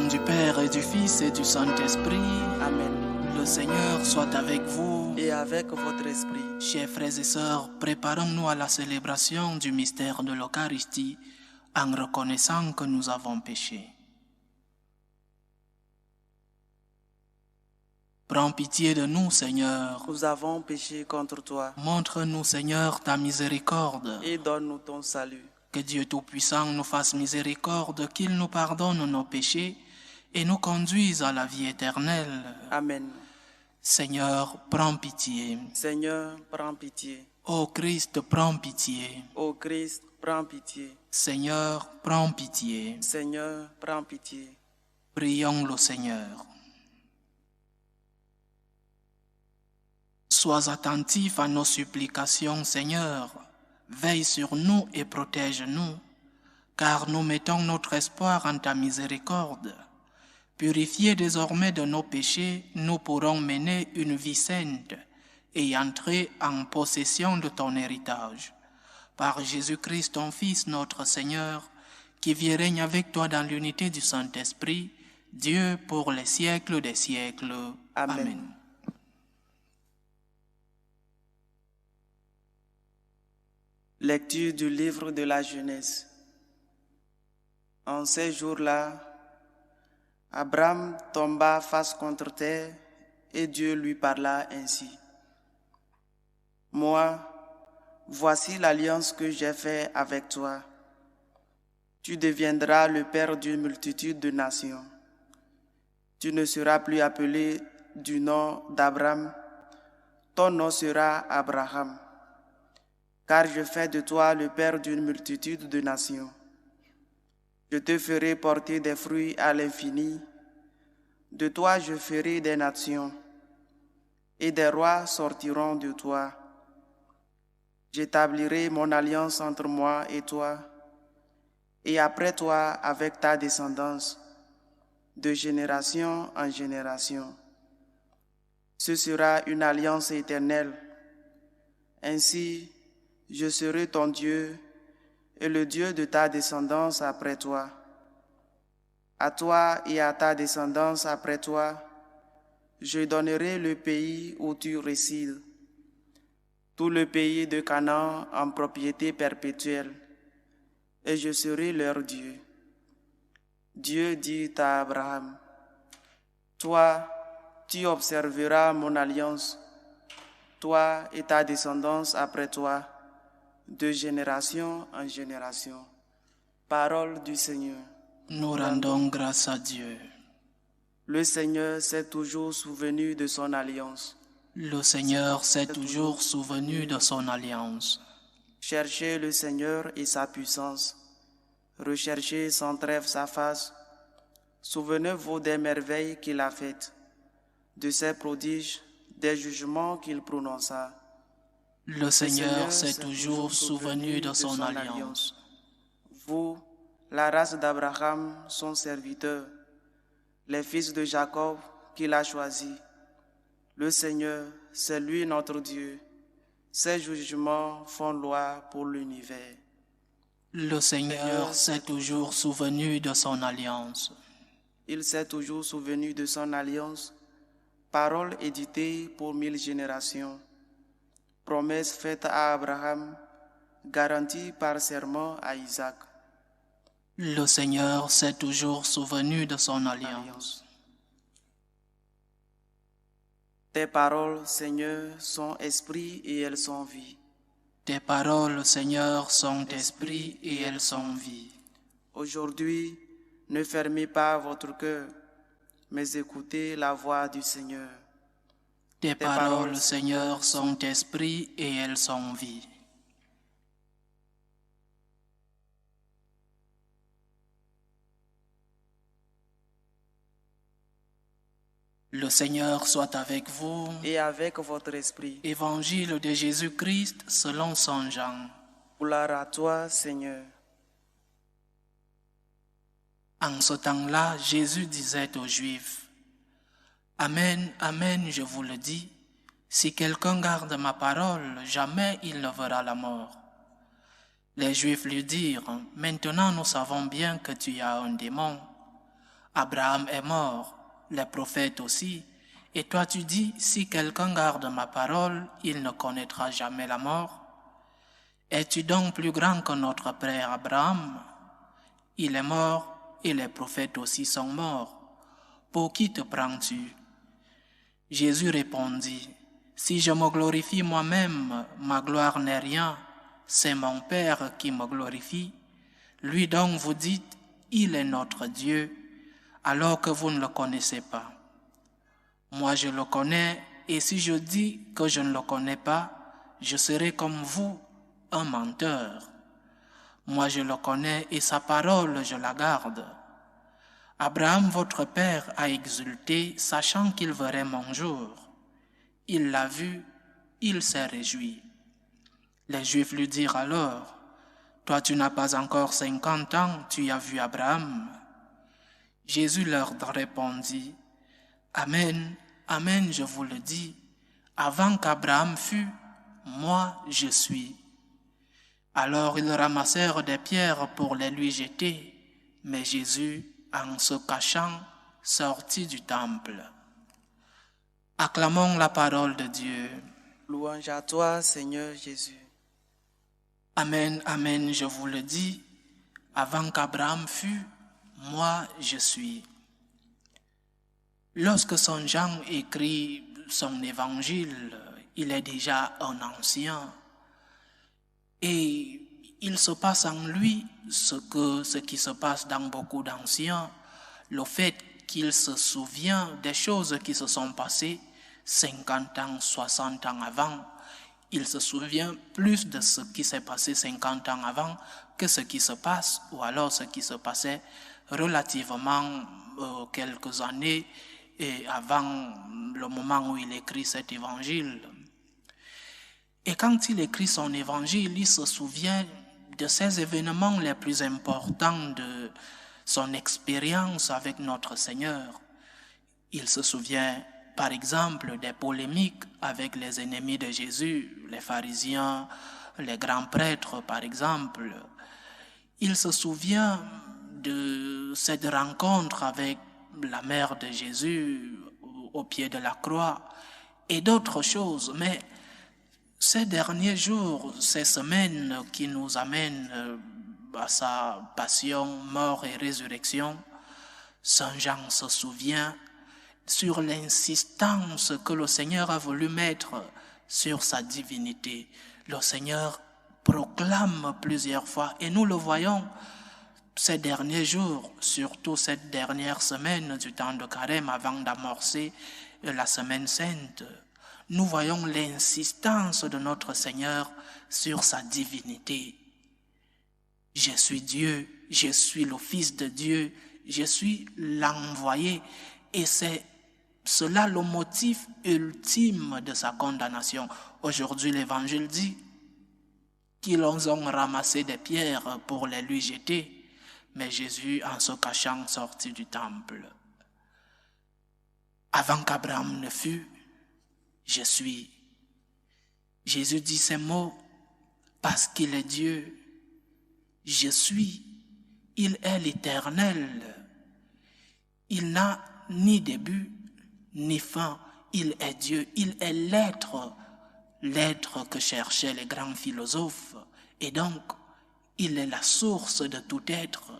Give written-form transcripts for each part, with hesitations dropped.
du Père et du Fils et du Saint-Esprit. Amen. Le Seigneur soit avec vous. Et avec votre esprit. Chers frères et sœurs, préparons-nous à la célébration du mystère de l'Eucharistie en reconnaissant que nous avons péché. Prends pitié de nous, Seigneur. Nous avons péché contre toi. Montre-nous, Seigneur, ta miséricorde. Et donne-nous ton salut. Que Dieu Tout-Puissant nous fasse miséricorde, qu'il nous pardonne nos péchés et nous conduise à la vie éternelle. Amen. Seigneur, prends pitié. Seigneur, prends pitié. Ô Christ, prends pitié. Ô Christ, prends pitié. Seigneur, prends pitié. Seigneur, prends pitié. Prions le Seigneur. Sois attentif à nos supplications, Seigneur. Veille sur nous et protège-nous, car nous mettons notre espoir en ta miséricorde. Purifiés désormais de nos péchés, nous pourrons mener une vie sainte et entrer en possession de ton héritage. Par Jésus-Christ, ton Fils, notre Seigneur, qui vit et règne avec toi dans l'unité du Saint-Esprit, Dieu pour les siècles des siècles. Amen. Amen. Lecture du livre de la Genèse. En ces jours-là, Abraham tomba face contre terre et Dieu lui parla ainsi. Moi, voici l'alliance que j'ai faite avec toi. Tu deviendras le père d'une multitude de nations. Tu ne seras plus appelé du nom d'Abraham, ton nom sera Abraham. Car je fais de toi le père d'une multitude de nations. Je te ferai porter des fruits à l'infini. De toi je ferai des nations, et des rois sortiront de toi. J'établirai mon alliance entre moi et toi, et après toi avec ta descendance, de génération en génération. Ce sera une alliance éternelle. Ainsi, je serai ton Dieu et le Dieu de ta descendance après toi. À toi et à ta descendance après toi, je donnerai le pays où tu résides, tout le pays de Canaan en propriété perpétuelle, et je serai leur Dieu. Dieu dit à Abraham, toi, tu observeras mon alliance, toi et ta descendance après toi, de génération en génération. Parole du Seigneur. Nous rendons grâce à Dieu. Le Seigneur s'est toujours souvenu de son alliance. Le Seigneur s'est toujours souvenu de son alliance. Cherchez le Seigneur et sa puissance. Recherchez sans trêve sa face. Souvenez-vous des merveilles qu'il a faites, de ses prodiges, des jugements qu'il prononça. Le Seigneur s'est toujours souvenu de son alliance. Vous, la race d'Abraham, son serviteur, les fils de Jacob qu'il a choisis. Le Seigneur, c'est lui notre Dieu. Ses jugements font loi pour l'univers. Le Seigneur s'est toujours souvenu de son alliance. Il s'est toujours souvenu de son alliance, parole éditée pour 1000 générations. Promesse faite à Abraham, garantie par serment à Isaac. Le Seigneur s'est toujours souvenu de son alliance. Tes paroles, Seigneur, sont esprit et elles sont vie. Tes paroles, Seigneur, sont esprit et elles sont vie. Aujourd'hui, ne fermez pas votre cœur, mais écoutez la voix du Seigneur. Tes paroles, Seigneur, sont esprit et elles sont vie. Le Seigneur soit avec vous. Et avec votre esprit. Évangile de Jésus-Christ selon saint Jean. Gloire à toi, Seigneur. En ce temps-là, Jésus disait aux Juifs, « Amen, amen, je vous le dis, si quelqu'un garde ma parole, jamais il ne verra la mort. » Les Juifs lui dirent, « Maintenant nous savons bien que tu as un démon. » Abraham est mort, les prophètes aussi. Et toi tu dis, si quelqu'un garde ma parole, il ne connaîtra jamais la mort. Es-tu donc plus grand que notre père Abraham? Il est mort et les prophètes aussi sont morts. Pour qui te prends-tu? Jésus répondit, si je me glorifie moi-même, ma gloire n'est rien, c'est mon Père qui me glorifie. Lui donc vous dites, il est notre Dieu, alors que vous ne le connaissez pas. Moi je le connais, et si je dis que je ne le connais pas, je serai comme vous, un menteur. Moi je le connais et sa parole je la garde. Abraham votre père a exulté, sachant qu'il verrait mon jour. Il l'a vu, il s'est réjoui. Les Juifs lui dirent alors, toi tu n'as pas encore 50 ans, tu as vu Abraham. Jésus leur répondit, Amen, Amen, je vous le dis, avant qu'Abraham fût, moi je suis. Alors ils ramassèrent des pierres pour les lui jeter, mais Jésus, en se cachant, sortit du temple. Acclamons la parole de Dieu. Louange à toi, Seigneur Jésus. Amen, Amen, je vous le dis, avant qu'Abraham fût, moi je suis. Lorsque Saint Jean écrit son évangile, il est déjà un ancien. Et il se passe en lui ce qui se passe dans beaucoup d'anciens, le fait qu'il se souvient des choses qui se sont passées 50 ans, 60 ans avant. Il se souvient plus de ce qui s'est passé 50 ans avant que ce qui se passe, ou alors ce qui se passait relativement quelques années et avant le moment où il écrit cet évangile. Et quand il écrit son évangile, il se souvient de ces événements les plus importants de son expérience avec notre Seigneur. Il se souvient, par exemple, des polémiques avec les ennemis de Jésus, les pharisiens, les grands prêtres, par exemple. Il se souvient de cette rencontre avec la mère de Jésus au pied de la croix et d'autres choses. Mais ces derniers jours, ces semaines qui nous amènent à sa passion, mort et résurrection, Saint Jean se souvient sur l'insistance que le Seigneur a voulu mettre sur sa divinité. Le Seigneur proclame plusieurs fois, et nous le voyons ces derniers jours, surtout cette dernière semaine du temps de Carême avant d'amorcer la semaine sainte. Nous voyons l'insistance de notre Seigneur sur sa divinité. Je suis Dieu, je suis le Fils de Dieu, je suis l'envoyé. Et c'est cela le motif ultime de sa condamnation. Aujourd'hui, l'Évangile dit qu'ils ont ramassé des pierres pour les lui jeter, mais Jésus, en se cachant, sortit du temple. Avant qu'Abraham ne fût, je suis. Jésus dit ces mots parce qu'il est Dieu. Je suis. Il est l'Éternel. Il n'a ni début, ni fin. Il est Dieu. Il est l'être. L'être que cherchaient les grands philosophes. Et donc, il est la source de tout être.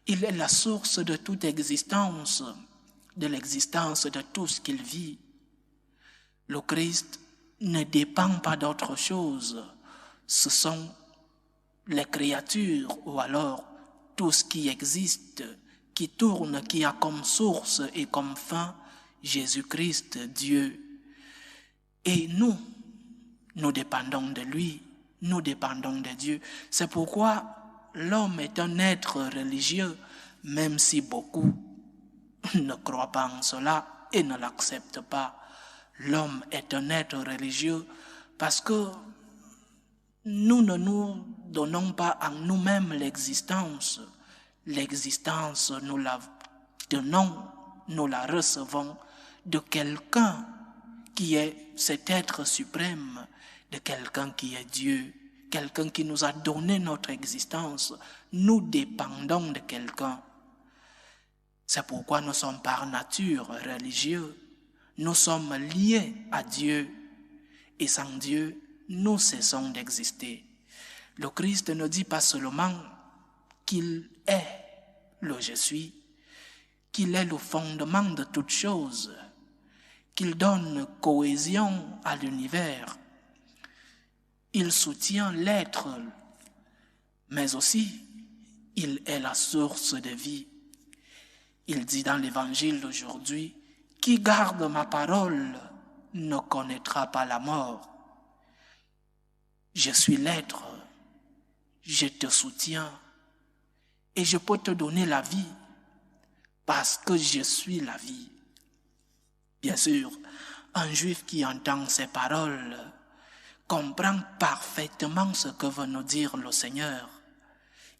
Il est la source de toute existence, de l'existence de tout ce qu'il vit. Le Christ ne dépend pas d'autre chose. Ce sont les créatures ou alors tout ce qui existe, qui tourne, qui a comme source et comme fin Jésus-Christ, Dieu. Et nous dépendons de lui, nous dépendons de Dieu. C'est pourquoi l'homme est un être religieux, même si beaucoup ne croient pas en cela et ne l'acceptent pas. L'homme est un être religieux parce que nous ne nous donnons pas en nous-mêmes l'existence. L'existence, nous la donnons, nous la recevons de quelqu'un qui est cet être suprême, de quelqu'un qui est Dieu, quelqu'un qui nous a donné notre existence. Nous dépendons de quelqu'un. C'est pourquoi nous sommes par nature religieux. Nous sommes liés à Dieu. Et sans Dieu, nous cessons d'exister. Le Christ ne dit pas seulement qu'il est le je suis, qu'il est le fondement de toutes choses, qu'il donne cohésion à l'univers. Il soutient l'être, mais aussi il est la source de vie. Il dit dans l'évangile d'aujourd'hui, « Qui garde ma parole ne connaîtra pas la mort. » Je suis l'être, je te soutiens et je peux te donner la vie parce que je suis la vie. Bien sûr, un juif qui entend ces paroles comprend parfaitement ce que veut nous dire le Seigneur.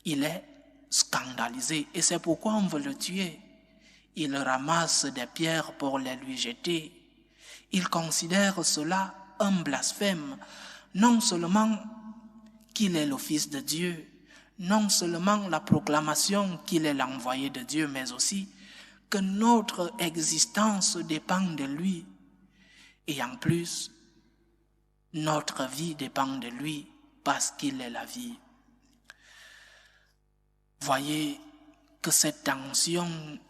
Il est scandalisé et c'est pourquoi on veut le tuer. Il ramasse des pierres pour les lui jeter. Il considère cela un blasphème, non seulement qu'il est le Fils de Dieu, non seulement la proclamation qu'il est l'envoyé de Dieu, mais aussi que notre existence dépend de lui. Et en plus, notre vie dépend de lui parce qu'il est la vie. Voyez que cette tension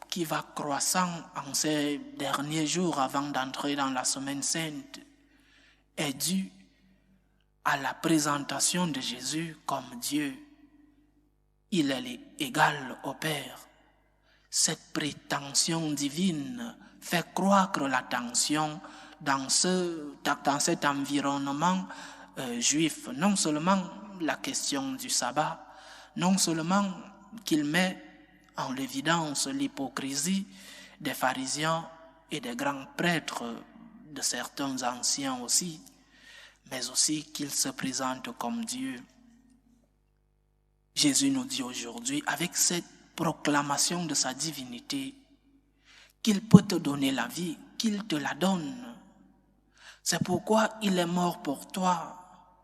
qui va croissant en ces derniers jours avant d'entrer dans la semaine sainte est due à la présentation de Jésus comme Dieu. Il est égal au Père. Cette prétention divine fait croître la tension dans cet environnement juif. Non seulement la question du sabbat, non seulement qu'il met en évidence l'hypocrisie des pharisiens et des grands prêtres, de certains anciens aussi, mais aussi qu'il se présente comme Dieu. Jésus nous dit aujourd'hui, avec cette proclamation de sa divinité, qu'il peut te donner la vie, qu'il te la donne. C'est pourquoi il est mort pour toi.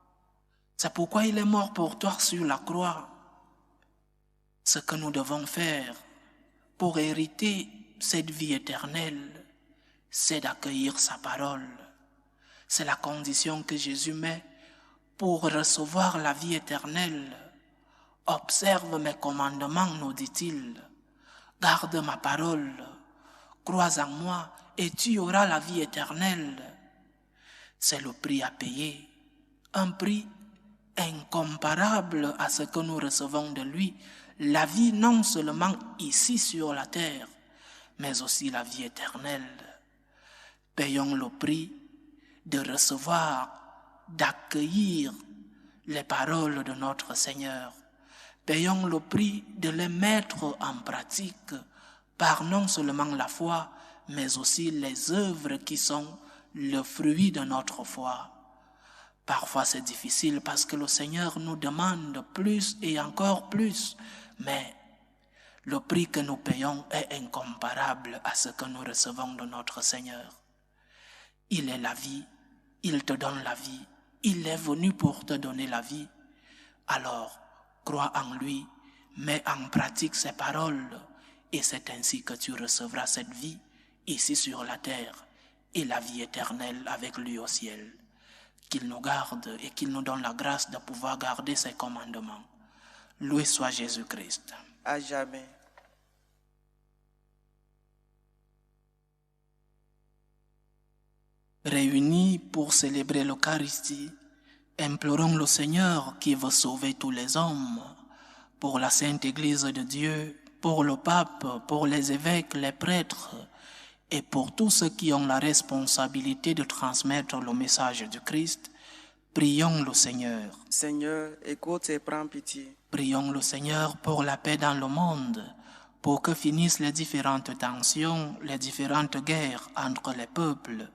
C'est pourquoi il est mort pour toi sur la croix. Ce que nous devons faire pour hériter cette vie éternelle, c'est d'accueillir sa parole. C'est la condition que Jésus met pour recevoir la vie éternelle. Observe mes commandements, nous dit-il. Garde ma parole, crois en moi et tu auras la vie éternelle. C'est le prix à payer, un prix incomparable à ce que nous recevons de lui. La vie non seulement ici sur la terre, mais aussi la vie éternelle. Payons le prix de recevoir, d'accueillir les paroles de notre Seigneur. Payons le prix de les mettre en pratique par non seulement la foi, mais aussi les œuvres qui sont le fruit de notre foi. Parfois c'est difficile parce que le Seigneur nous demande plus et encore plus, mais le prix que nous payons est incomparable à ce que nous recevons de notre Seigneur. Il est la vie, il te donne la vie, il est venu pour te donner la vie. Alors, crois en lui, mets en pratique ses paroles, et c'est ainsi que tu recevras cette vie ici sur la terre et la vie éternelle avec lui au ciel. Qu'il nous garde et qu'il nous donne la grâce de pouvoir garder ses commandements. Loué soit Jésus-Christ. À jamais. Réunis pour célébrer l'Eucharistie, implorons le Seigneur qui veut sauver tous les hommes, pour la Sainte Église de Dieu, pour le pape, pour les évêques, les prêtres, et pour tous ceux qui ont la responsabilité de transmettre le message du Christ. Prions le Seigneur. Seigneur, écoute et prends pitié. Prions le Seigneur pour la paix dans le monde, pour que finissent les différentes tensions, les différentes guerres entre les peuples.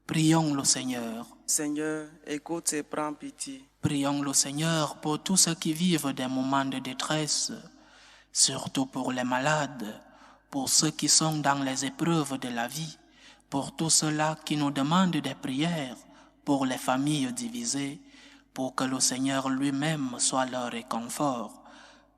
Prions le Seigneur. Seigneur, écoute et prends pitié. Prions le Seigneur pour tous ceux qui vivent des moments de détresse, surtout pour les malades, pour ceux qui sont dans les épreuves de la vie, pour tous ceux-là qui nous demandent des prières, pour les familles divisées, pour que le Seigneur lui-même soit leur réconfort.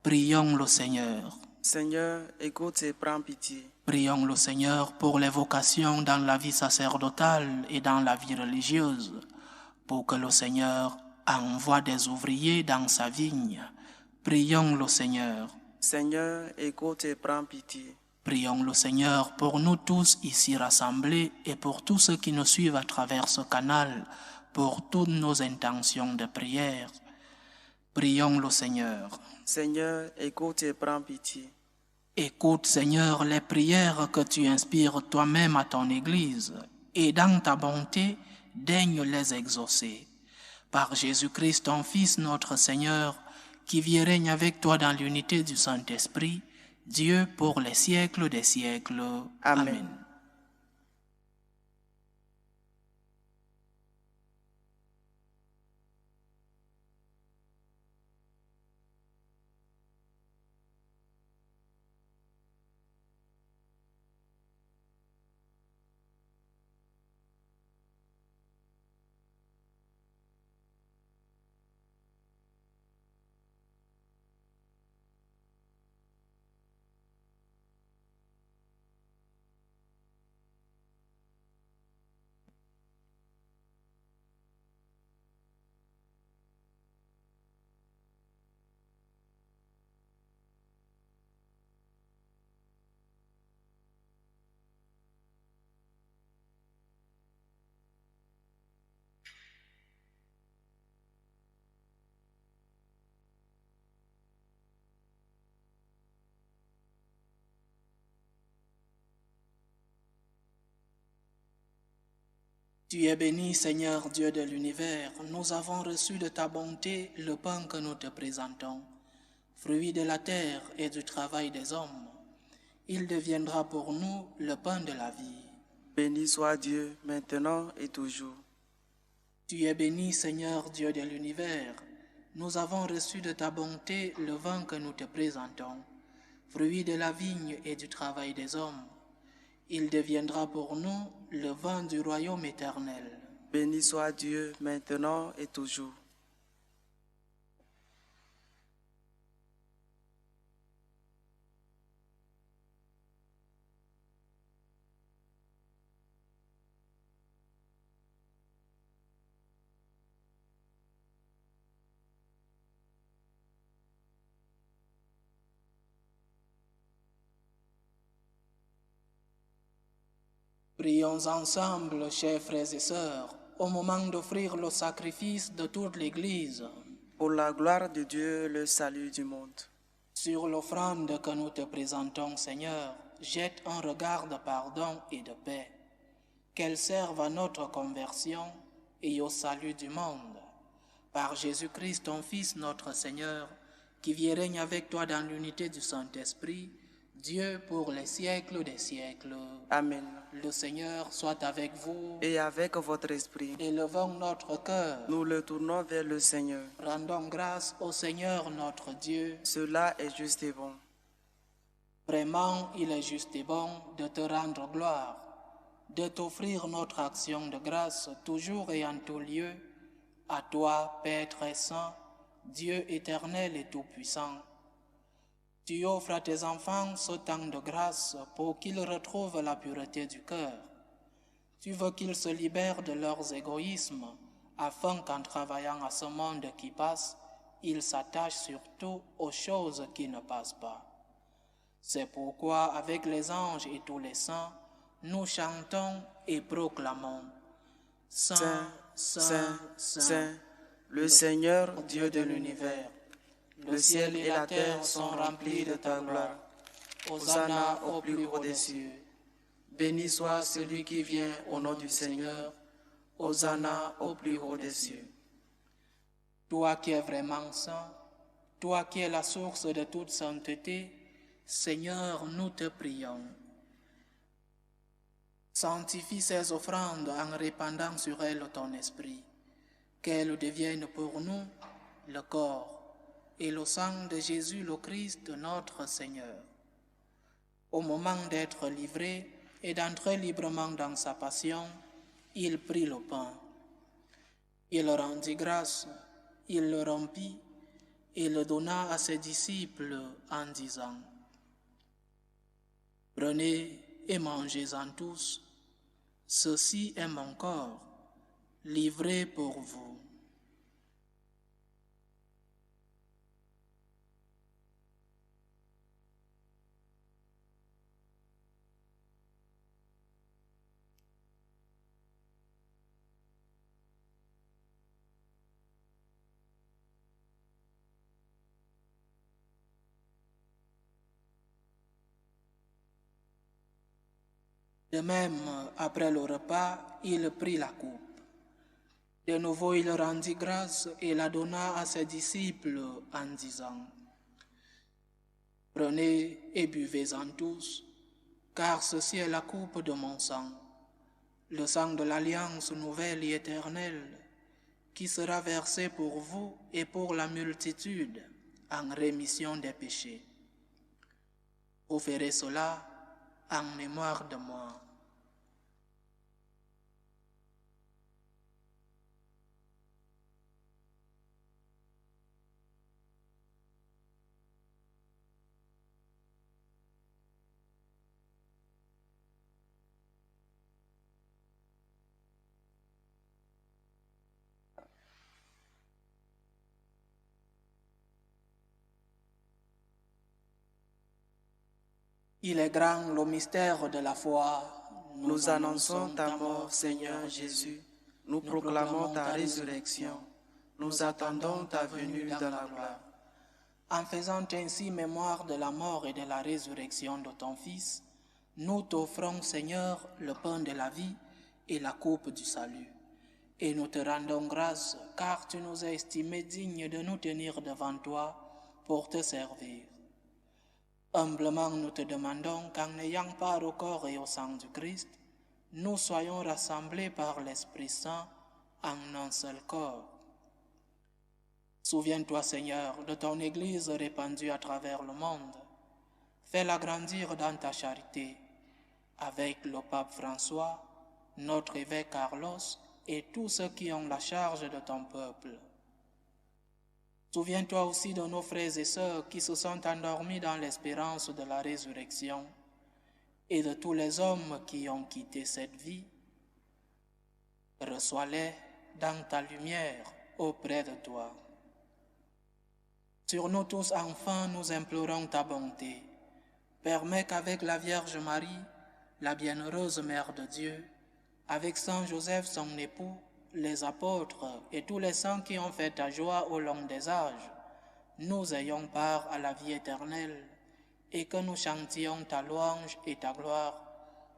Prions le Seigneur. Seigneur, écoute et prends pitié. Prions le Seigneur pour les vocations dans la vie sacerdotale et dans la vie religieuse, pour que le Seigneur envoie des ouvriers dans sa vigne. Prions le Seigneur. Seigneur, écoute et prends pitié. Prions le Seigneur pour nous tous ici rassemblés et pour tous ceux qui nous suivent à travers ce canal, pour toutes nos intentions de prière. Prions le Seigneur. Seigneur, écoute et prends pitié. Écoute, Seigneur, les prières que tu inspires toi-même à ton Église, et dans ta bonté, daigne les exaucer. Par Jésus-Christ, ton Fils, notre Seigneur, qui vit et règne avec toi dans l'unité du Saint-Esprit, Dieu pour les siècles des siècles. Amen. Tu es béni, Seigneur Dieu de l'univers. Nous avons reçu de ta bonté le pain que nous te présentons, fruit de la terre et du travail des hommes. Il deviendra pour nous le pain de la vie. Béni soit Dieu, maintenant et toujours. Tu es béni, Seigneur Dieu de l'univers. Nous avons reçu de ta bonté le vin que nous te présentons, fruit de la vigne et du travail des hommes. Il deviendra pour nous le vin du royaume éternel. Béni soit Dieu, maintenant et toujours. Prions ensemble, chers frères et sœurs, au moment d'offrir le sacrifice de toute l'Église. Pour la gloire de Dieu, le salut du monde. Sur l'offrande que nous te présentons, Seigneur, jette un regard de pardon et de paix, qu'elle serve à notre conversion et au salut du monde. Par Jésus-Christ, ton Fils, notre Seigneur, qui vit et règne avec toi dans l'unité du Saint-Esprit, Dieu pour les siècles des siècles. Amen. Le Seigneur soit avec vous. Et avec votre esprit. Élevons notre cœur. Nous le tournons vers le Seigneur. Rendons grâce au Seigneur notre Dieu. Cela est juste et bon. Vraiment, il est juste et bon de te rendre gloire, de t'offrir notre action de grâce toujours et en tout lieu, à toi, Père très saint, Dieu éternel et tout-puissant. Tu offres à tes enfants ce temps de grâce pour qu'ils retrouvent la pureté du cœur. Tu veux qu'ils se libèrent de leurs égoïsmes, afin qu'en travaillant à ce monde qui passe, ils s'attachent surtout aux choses qui ne passent pas. C'est pourquoi, avec les anges et tous les saints, nous chantons et proclamons « Saint, Saint, Saint, le Seigneur Dieu de l'univers. Le ciel et la terre sont remplis de ta gloire. Hosanna au plus haut des cieux. Béni soit celui qui vient au nom du Seigneur. Hosanna au plus haut des cieux. » Toi qui es vraiment saint, toi qui es la source de toute sainteté, Seigneur, nous te prions. Sanctifie ces offrandes en répandant sur elles ton esprit, qu'elles deviennent pour nous le corps et le sang de Jésus le Christ, notre Seigneur. Au moment d'être livré et d'entrer librement dans sa passion, il prit le pain. Il rendit grâce, il le rompit et le donna à ses disciples en disant « Prenez et mangez-en tous. Ceci est mon corps, livré pour vous. De même, après le repas, il prit la coupe. De nouveau, il rendit grâce et la donna à ses disciples en disant, « Prenez et buvez-en tous, car ceci est la coupe de mon sang, le sang de l'alliance nouvelle et éternelle, qui sera versé pour vous et pour la multitude en rémission des péchés. Vous ferez cela en mémoire de moi. » Il est grand le mystère de la foi. Nous annonçons ta mort, Seigneur Jésus. Nous proclamons ta résurrection. Nous attendons ta venue dans la gloire. En faisant ainsi mémoire de la mort et de la résurrection de ton Fils, nous t'offrons, Seigneur, le pain de la vie et la coupe du salut. Et nous te rendons grâce, car tu nous as estimés dignes de nous tenir devant toi pour te servir. Humblement, nous te demandons qu'en n'ayant part au corps et au sang du Christ, nous soyons rassemblés par l'Esprit Saint en un seul corps. Souviens-toi, Seigneur, de ton Église répandue à travers le monde. Fais-la grandir dans ta charité, avec le pape François, notre évêque Carlos et tous ceux qui ont la charge de ton peuple. Souviens-toi aussi de nos frères et sœurs qui se sont endormis dans l'espérance de la résurrection et de tous les hommes qui ont quitté cette vie. Reçois-les dans ta lumière auprès de toi. Sur nous tous, enfin, nous implorons ta bonté. Permets qu'avec la Vierge Marie, la bienheureuse Mère de Dieu, avec Saint Joseph, son époux, les apôtres et tous les saints qui ont fait ta joie au long des âges, nous ayons part à la vie éternelle et que nous chantions ta louange et ta gloire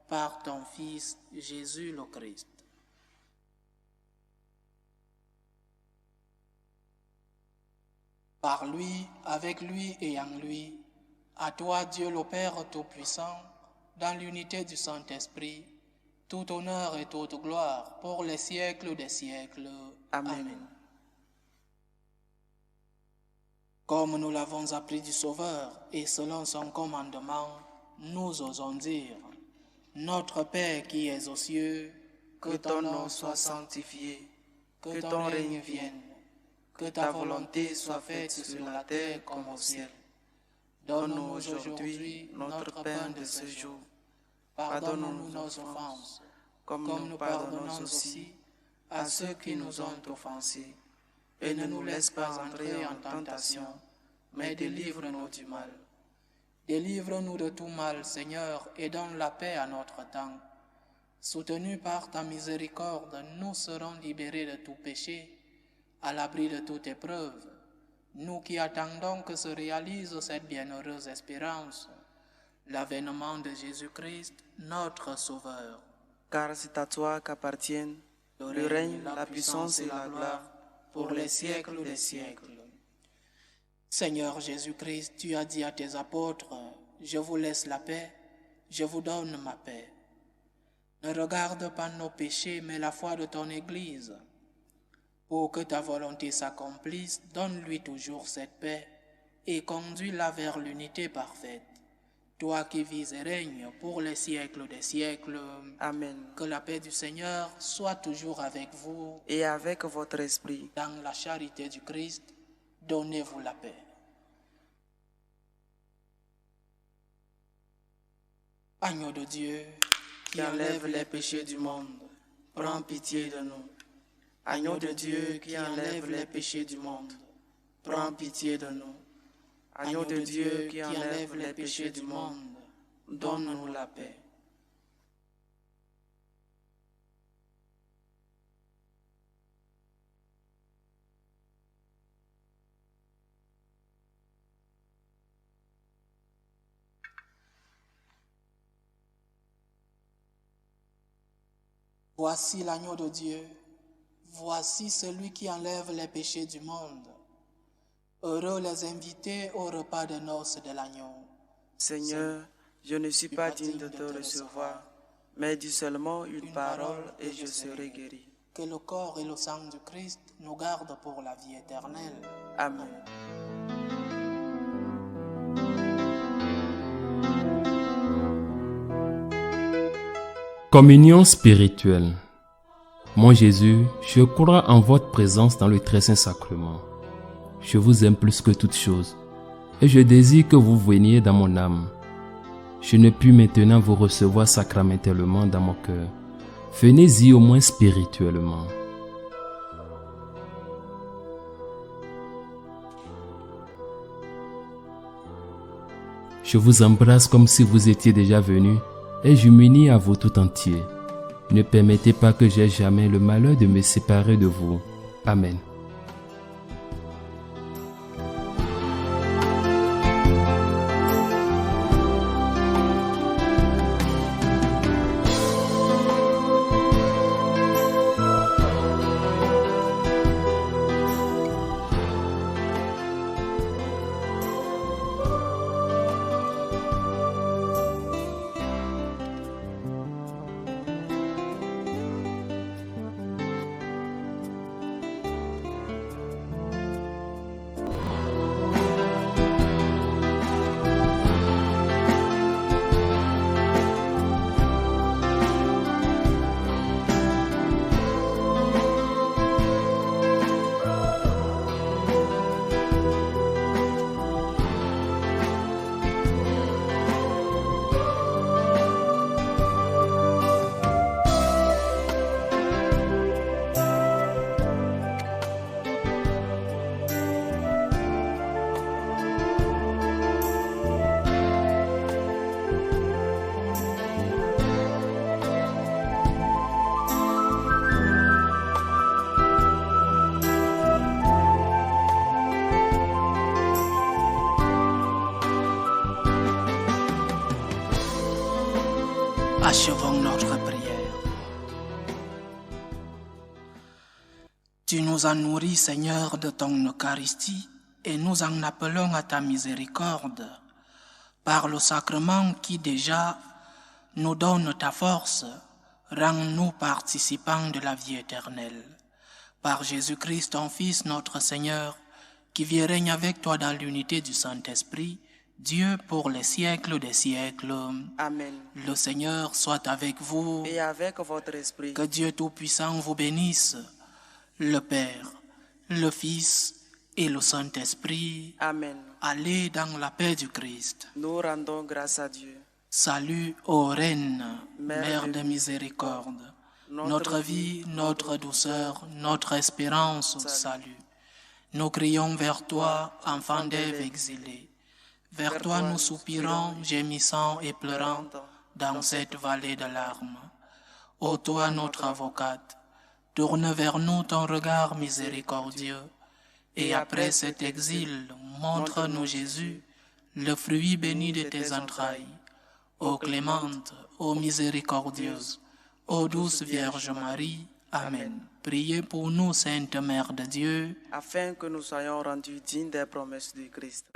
par ton Fils Jésus le Christ. Par lui, avec lui et en lui, à toi Dieu le Père Tout-Puissant, dans l'unité du Saint-Esprit, tout honneur et toute gloire pour les siècles des siècles. Amen. Amen. Comme nous l'avons appris du Sauveur et selon son commandement, nous osons dire, Notre Père qui es aux cieux, que ton nom soit sanctifié, que ton règne vienne, que ta volonté soit faite sur la terre comme au ciel. Donne-nous aujourd'hui notre pain de ce jour. Pardonne-nous nos offenses, comme nous pardonnons aussi à ceux qui nous ont offensés. Et ne nous laisse pas entrer en tentation, mais délivre-nous du mal. Délivre-nous de tout mal, Seigneur, et donne la paix à notre temps. Soutenus par ta miséricorde, nous serons libérés de tout péché, à l'abri de toute épreuve, nous qui attendons que se réalise cette bienheureuse espérance, l'avènement de Jésus-Christ, notre Sauveur. Car c'est à toi qu'appartiennent le règne, la puissance et la gloire, pour les siècles des siècles. Seigneur Jésus-Christ, tu as dit à tes apôtres, « Je vous laisse la paix, je vous donne ma paix. » Ne regarde pas nos péchés, mais la foi de ton Église. Pour que ta volonté s'accomplisse, donne-lui toujours cette paix et conduis-la vers l'unité parfaite. Toi qui vis et règnes pour les siècles des siècles. Amen. Que la paix du Seigneur soit toujours avec vous. Et avec votre esprit. Dans la charité du Christ, donnez-vous la paix. Agneau de Dieu, qui enlève les péchés du monde, prends pitié de nous. Agneau de Dieu, qui enlève les péchés du monde, prends pitié de nous. Agneau de Dieu, qui enlève les péchés du monde, donne-nous la paix. Voici l'agneau de Dieu, voici celui qui enlève les péchés du monde. Heureux les invités au repas de noces de l'agneau. Seigneur, je ne suis pas digne de te recevoir, mais dis seulement une parole et je serai guéri. Que le corps et le sang du Christ nous gardent pour la vie éternelle. Amen. Communion spirituelle. Mon Jésus, je crois en votre présence dans le très saint sacrement. Je vous aime plus que toute chose et je désire que vous veniez dans mon âme. Je ne puis maintenant vous recevoir sacramentellement dans mon cœur. Venez-y au moins spirituellement. Je vous embrasse comme si vous étiez déjà venu et je m'unis à vous tout entier. Ne permettez pas que j'aie jamais le malheur de me séparer de vous. Amen. Achevons notre prière. Tu nous as nourris, Seigneur, de ton Eucharistie, et nous en appelons à ta miséricorde, par le sacrement qui déjà nous donne ta force, rends-nous participants de la vie éternelle. Par Jésus-Christ, ton Fils, notre Seigneur, qui vit et règne avec toi dans l'unité du Saint-Esprit, Dieu pour les siècles des siècles. Amen. Le Seigneur soit avec vous. Et avec votre esprit. Que Dieu Tout-Puissant vous bénisse, le Père, le Fils et le Saint-Esprit. Amen. Allez dans la paix du Christ. Nous rendons grâce à Dieu. Salut, ô Reine, Mère de miséricorde, notre vie, notre douceur, notre espérance, salut. Nous crions vers toi, enfant d'Ève exilée. Vers toi nous soupirons, gémissant et pleurant dans cette vallée de larmes. Ô toi notre avocate, tourne vers nous ton regard miséricordieux, et après cet exil, montre-nous Jésus, le fruit béni de tes entrailles. Ô clémente, ô miséricordieuse, ô douce Vierge Marie, Amen. Priez pour nous, Sainte Mère de Dieu, afin que nous soyons rendus dignes des promesses du Christ.